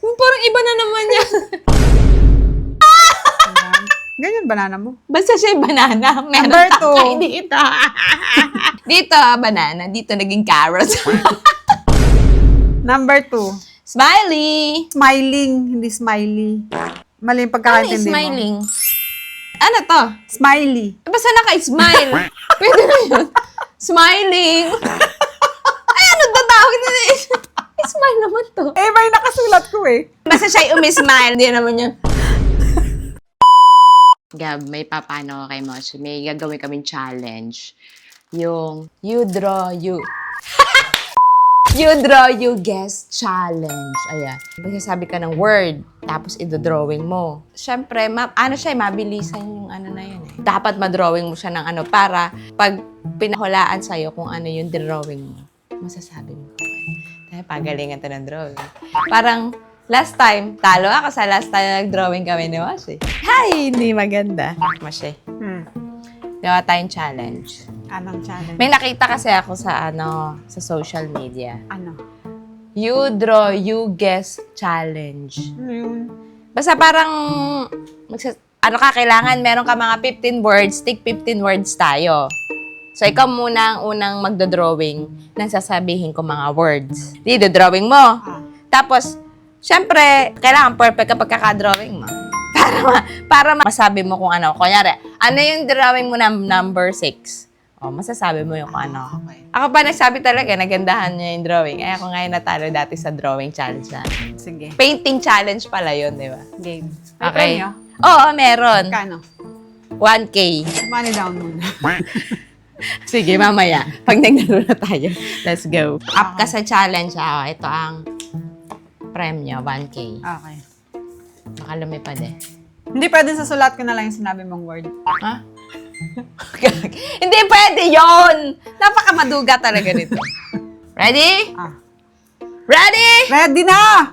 Parang iba na naman yan. Ganyan banana mo. Basta siya banana. Meron Number 2. tangkay dito. Dito, banana. Dito, naging carrot. Number 2. Smiley. Smiling, hindi smiley. Mali yung Ano pagkakaintindi yung mo. smiling? Ano to? Smiley. Basta naka-smile. Pwede na yun. Smiling. Ay, ano tatawag na eh? Smile naman to. Eh, may nakasulat ko eh. Basta siya umi-smile. Hindi naman yun. Gab, may papano ko kay Moshi. May gagawin kaming challenge. Yung you draw, you. You draw, you guess challenge. Ayan. Magsasabi ka ng word, tapos idodrawing mo. Siyempre, ano siya, mabilisan yung ano na yun eh. Dapat madrawing mo siya ng ano para pag pinahulaan sa'yo kung ano yung drawing mo, masasabi mo kung ano. Dahil pagalingan to ng drawing. Parang last time, talo ako sa last time na nag-drawing kami ni Moshi. Hay, hindi maganda. Moshi, gawa tayong challenge. Anong challenge? May nakita kasi ako sa sa social media. Ano? You draw, you guess challenge. Ano yun? Basta parang kailangan meron ka mga 15 words, take 15 words tayo. So ikaw muna ang unang magdo-drawing nang sasabihin ko mga words. Drawing mo. Tapos syempre, kailangan perfect kapag kaka-drawing mo. Para masabi mo kung ano. Kunyari, ano yung drawing mo ng number 6? O, masasabi mo yung kung ano. Okay. Ako pa nagsabi talaga, nagandahan niya yung drawing. Ay, ako ngayon natalo dati sa drawing challenge na. Sige. Painting challenge pala yun, di ba? Game. May Okay. premyo? Oo, meron. Kano? 1K. Money down muna. Sige, mamaya. Pag naglaro na tayo, let's go. Up ka sa challenge. Ito ang premyo, 1K. Okay. Baka lumipad eh. Hindi pwede sa sulat ko na lang yung sinabi mong word. Ha? Hindi pwede yon. Napakamaduga talaga nito. Ready? Ready? Ready na!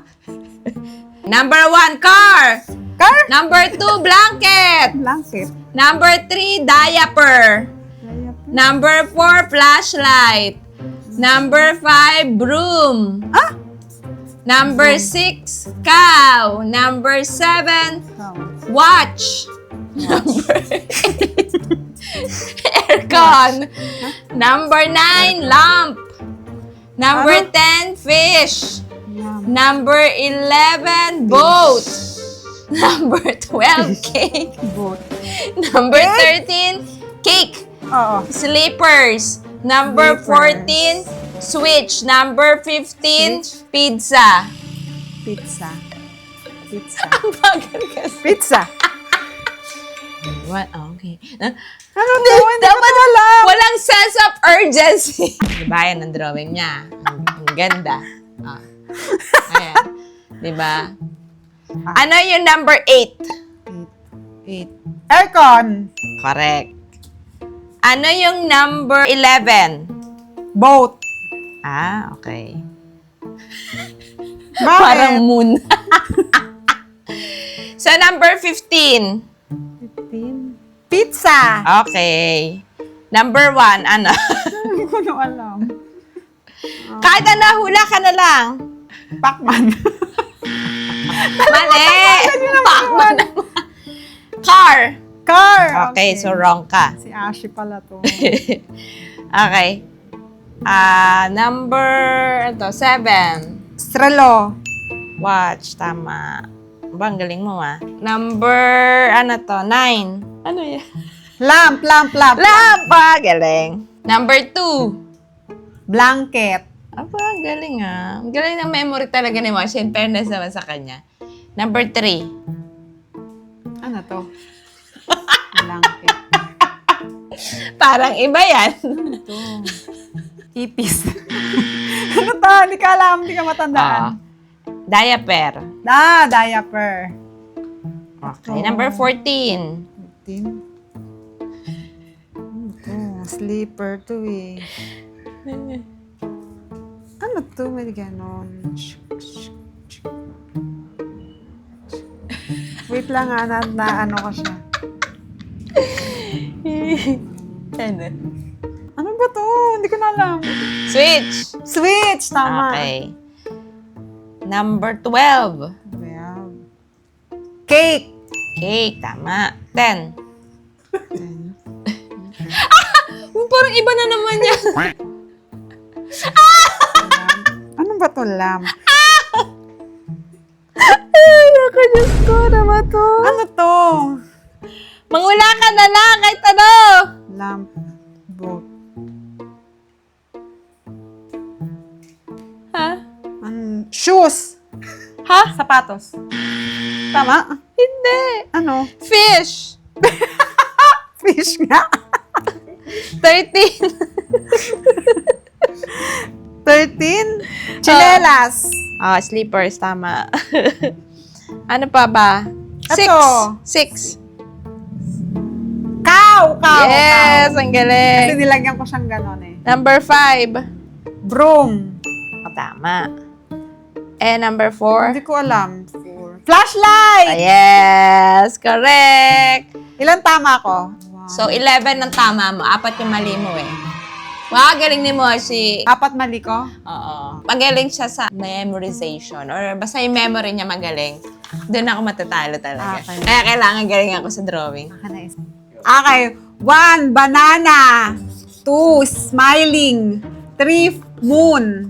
Number 1, car. Car? Number 2, blanket. Blanket. Number 3, diaper. Number 4, flashlight. Number 5, broom. Number 6, cow. Number 7, watch. Number 8, aircon. Number 9, lamp. Number 10, fish. Number 11, boat. Number 12, cake. Boat. Number 13, cake. Oo. Slippers. Number 14, switch. Number 15, pizza. Pizza. Pizza. Ang bagal kasi. Pizza. What? Oh, okay. Ano to? Hindi ko Dapat alam. walang sense of urgency. Diba yan ang drawing niya? Ang ganda. Ayan. Diba? Ano yung number 8? 8. Aircon. Correct. Ano yung number 11? Boat. Okay. Bakit? Parang moon. So, number 15. 15. Pizza. Okay. Number 1, ano? Hindi ko na alam. Kahit na hula ka na lang. Pacman. Mali! Pacman naman. Car. Car. Okay, so wrong ka. Si Ashi pala to. Okay. Number 7. Strelo. Watch, tama. Ang galing mo Number, 9. Ano yan? Lamp. Lampa, galing. Number 2. Blanket. Aba, galing Ang galing ng memory talaga ni Moshi. In fairness naman sa kanya. Number 3. Ano to? Blanket. Parang iba yan. Ito. Ipis. Ano to? Hindi ka alam. Hindi ka matandaan. Diaper. Diaper. Okay. Number 14. 15. Ano to? Sleeper to eh. Ano to? May ganon. Wait lang na ano ko siya. Ano? Ano ba to? Hindi ko na alam. Switch. Switch! Tama. Okay. Number 12. Well, cake. Cake, tama. 10. 10. Parang iba na naman yan. Ano ba to, lamp? Ay, naku, Diyos ko, naman to. Ano to? Mangula ka na lang, kahit ano. Lamp. Boat. Ha? Shoes. Ha? Sapatos. Tama? Hindi. Ano? Fish. Fish nga. 13. 13. Chinelas. Slippers, tama. Ano pa ba? Ito. 6. Cow. Yes, ang Kasi galing. nilagyan ko siyang ganon eh. Number 5. Broom. Tama. And number 4. Hindi ko alam. Flashlight! Yes, correct. Ilan tama ko? So, 11 ang tama mo. 4 yung mali mo eh. Wow, galing ni Moshi. 4 mali ko? Oo. Magaling siya sa memorization. Or basta yung memory niya magaling. Doon ako matatalo talaga. Okay. Kaya kailangan galing ako sa drawing. Okay. 1, banana. 2, smiling. 3, moon.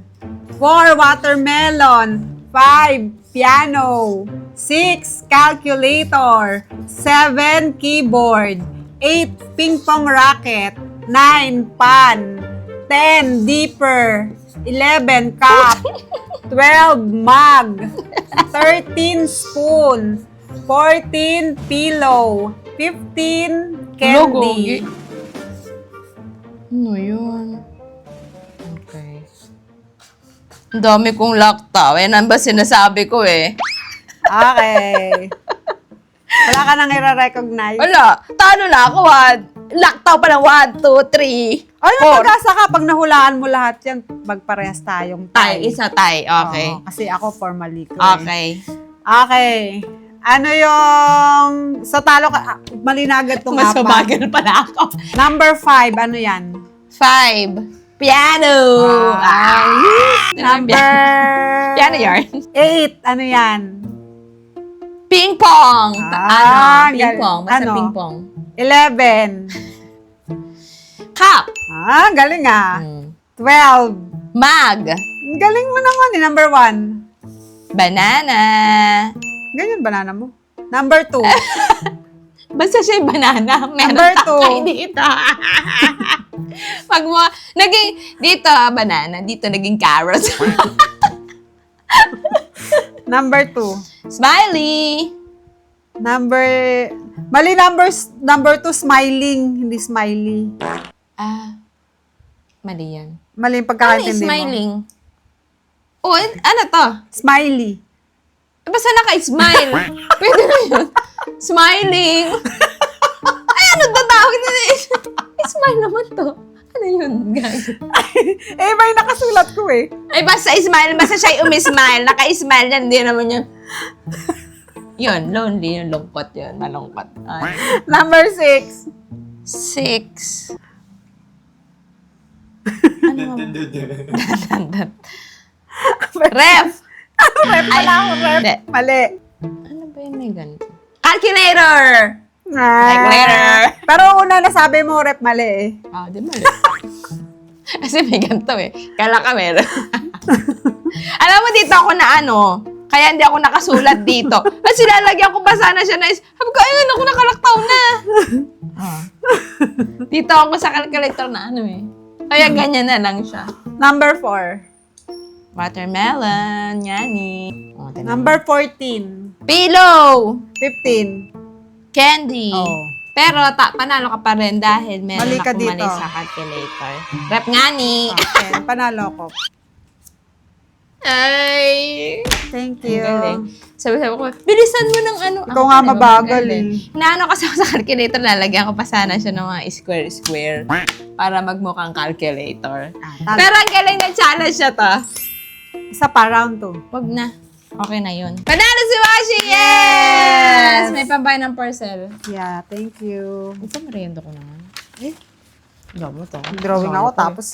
4, watermelon. 5, piano. 6, calculator. 7, keyboard. 8, ping pong racket. 9, pan. 10, dipper. 11, cup. 12, mug. 13, spoon. 14, pillow. 15, candy. Ano yun? Okay. Ang dami kong laktaw. Yan ang ba sinasabi ko eh. Okay. Wala ka nang i-recognize. Wala. Talo na ako. Laktaw pa ng 1, 2, 3, Ay, 4. nagkasa ka. Pag nahulaan mo lahat yan, magparehas tayong Tay, tie. isa tay. Okay. Oo, kasi ako formally ko. Okay. Okay. Ano yung... Sa talo ka... Mali na agad itong Mas apat. mabagal pala ako. Number 5, ano yan? 5. Piano. Number... Piano yarn. 8, ano yan? Ping pong. Ping gal- pong. Basta ano? ping pong. 11. Cup. Galing 12. Mag. Galing mo naman eh. Number 1. Banana. Ganyan banana mo. Number 2. Basta siya yung banana. Meron Number takay 2. dito. Pag mo, naging, dito banana, dito naging carrot. Number 2. Smiley. Mali numbers. Number 2, smiling. Hindi smiley. Mali yan. Mali yung Ano yung pagkakaintindi mo. smiling? Oh, ano to? Smiley. Basta naka-smile. Pwede na yun. Smiling. Ay, ano tatawag na smile naman to. Ano yun, guys? May nakasulat ko eh. Ay, basta smile. Basta siya umi-smile. Naka-smile yan. Hindi naman yun. Yun, lonely. Yung lungkot yun. Malungkot. Number 6. 6. Ref. Rep pala ako, rep. Hindi. Mali. Ano ba yun may ganito? Calculator! Calculator! Pero una nasabi mo, rep mali eh. Di mali. Kasi may ganito eh. Kala ka meron. Alam mo dito ako na kaya hindi ako nakasulat dito. Kasi lalagyan ko pa sana siya na sabi ko, ayun, ako nakalaktaw na. Dito ako sa calculator na Kaya ganyan na lang siya. Number 4. Watermelon, yani. Number 14. Pillow! 15. Candy. Oh. Pero panalo ka pa rin dahil meron Mali ka akong mali dito. sa calculator. Rep nga ni. Okay, panalo ko. Ay! Thank Ang you. galing. Sabi ko, bilisan mo ng Ikaw nga mabagal eh. Naano kasi ako sa calculator, lalagyan ko pa sana siya ng mga square-square para magmukhang calculator. Pero ang galing na challenge siya to. Isa pa, round 2. Wag na. Okay na yun. Panalo si Washi! Yes! May pambay ng parcel. Yeah, thank you. Ito merienda ko naman. Gamo to. Drawing ako tapos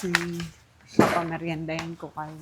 papameriendahin ko kayo.